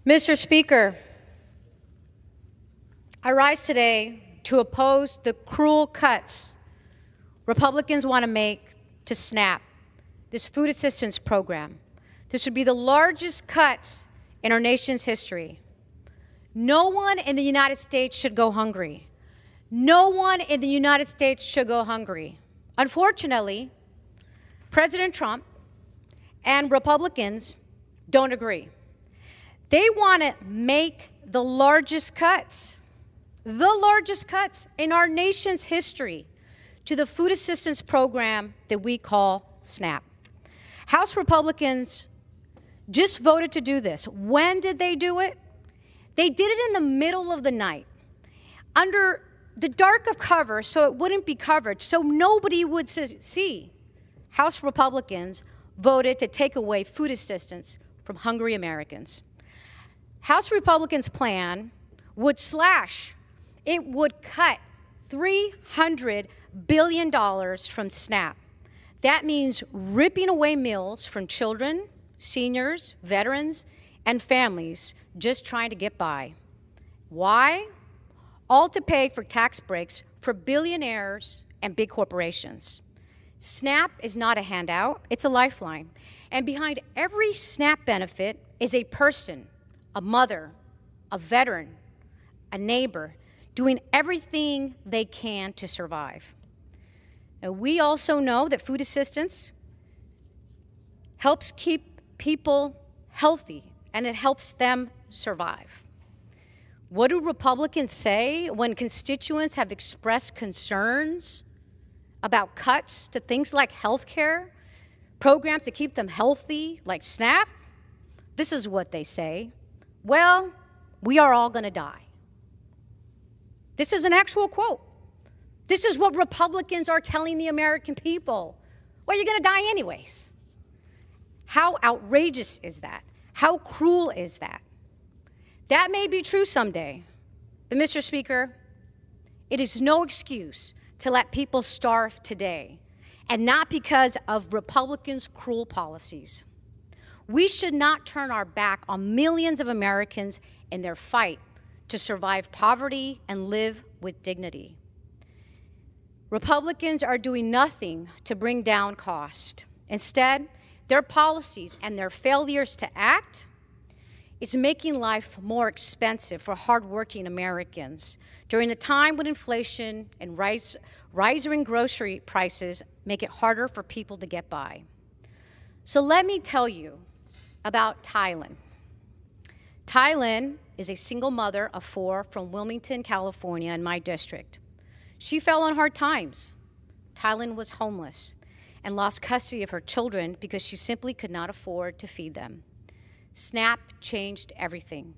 Mr. Speaker, I rise today to oppose the cruel cuts Republicans want to make to SNAP, this food assistance program. This would be the largest cuts in our nation's history. No one in the United States should go hungry. No one in the United States should go hungry. Unfortunately, President Trump and Republicans don't agree. They want to make the largest cuts in our nation's history to the food assistance program that we call SNAP. House Republicans just voted to do this. When did they do it? They did it in the middle of the night, under the dark of cover, so it wouldn't be covered, so nobody would see. House Republicans voted to take away food assistance from hungry Americans. House Republicans' plan would cut $300 billion from SNAP. That means ripping away meals from children, seniors, veterans, and families just trying to get by. Why? All to pay for tax breaks for billionaires and big corporations. SNAP is not a handout, it's a lifeline. And behind every SNAP benefit is a person, a mother, a veteran, a neighbor, doing everything they can to survive. Now, we also know that food assistance helps keep people healthy, and it helps them survive. What do Republicans say when constituents have expressed concerns about cuts to things like healthcare, programs to keep them healthy, like SNAP? This is what they say. Well, we are all going to die. This is an actual quote. This is what Republicans are telling the American people. Well, you're going to die anyways. How outrageous is that? How cruel is that? That may be true someday, but Mr. Speaker, it is no excuse to let people starve today, and not because of Republicans' cruel policies. We should not turn our back on millions of Americans in their fight to survive poverty and live with dignity. Republicans are doing nothing to bring down cost. Instead, their policies and their failures to act is making life more expensive for hardworking Americans during a time when inflation and rising grocery prices make it harder for people to get by. So let me tell you about Tylen. Tylen is a single mother of 4 from Wilmington, California, in my district. She fell on hard times. Tylen was homeless and lost custody of her children because she simply could not afford to feed them. SNAP changed everything.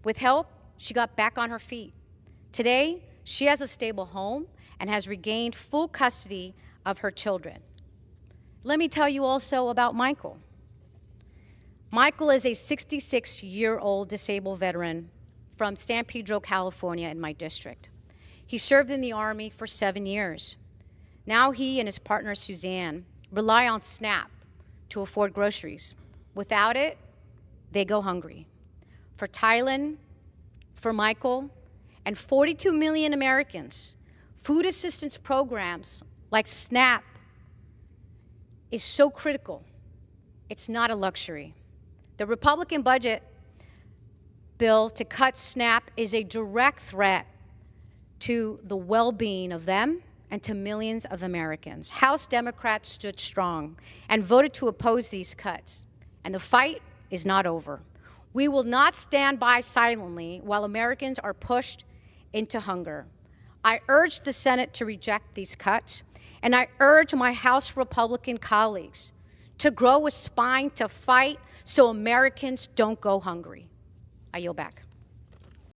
With help, she got back on her feet. Today, she has a stable home and has regained full custody of her children. Let me tell you also about Michael. Michael is a 66-year-old disabled veteran from San Pedro, California, in my district. He served in the Army for 7 years. Now he and his partner, Suzanne, rely on SNAP to afford groceries. Without it, they go hungry. For Tylen, for Michael, and 42 million Americans, food assistance programs like SNAP is so critical. It's not a luxury. The Republican budget bill to cut SNAP is a direct threat to the well-being of them and to millions of Americans. House Democrats stood strong and voted to oppose these cuts, and the fight is not over. We will not stand by silently while Americans are pushed into hunger. I urge the Senate to reject these cuts, and I urge my House Republican colleagues to grow a spine to fight so Americans don't go hungry. I yield back.